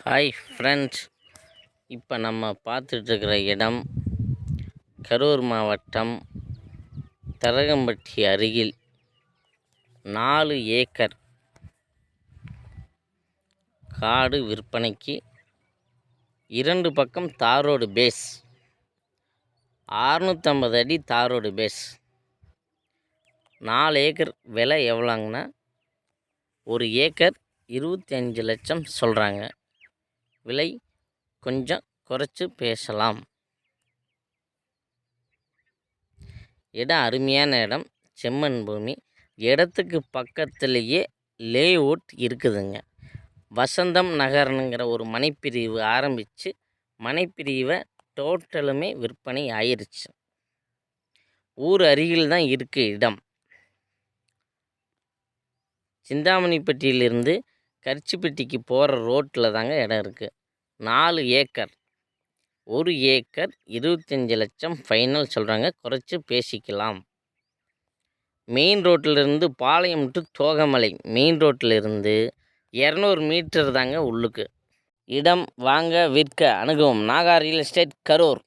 Hi friends, இப்போ நம்ம பார்த்துட்ருக்கிற இடம் கரூர் மாவட்டம் தரகம்பட்டி அருகில் 4 ஏக்கர் காடு விற்பனைக்கு. 2 பக்கம் தாரோடு பேஸ், 650 அடி தாரோடு பேஸ். 4 ஏக்கர் விலை எவ்வளோங்கன்னா, 1 ஏக்கர் 25 லட்சம் சொல்கிறாங்க. விலை கொஞ்சம் குறைச்சி பேசலாம். இடம் அருமையான இடம், செம்மண் பூமி. இடத்துக்கு பக்கத்துலேயே லே அவுட் இருக்குதுங்க. வசந்தம் நகர்னுங்கிற ஒரு மனைப்பிரிவு ஆரம்பித்து மனைப்பிரிவை டோட்டலுமே விற்பனை ஆயிடுச்சு. ஊர் அருகில் தான் இருக்குது இடம். சிந்தாமணிப்பட்டியிலிருந்து கரிச்சிப்பட்டிக்கு போகிற ரோட்டில் தாங்க இடம் இருக்குது. 4 ஏக்கர், 1 ஏக்கர் 25 லட்சம் ஃபைனல் சொல்கிறாங்க. குறைச்சி பேசிக்கலாம். மெயின் ரோட்டிலிருந்து பாளையம் டு தோகமலை மெயின் ரோட்டிலிருந்து 200 மீட்டர் தாங்க உள்ளுக்கு. இடம் வாங்க விற்க அணுகவும் நாகா ரியல் எஸ்டேட் கரூர்.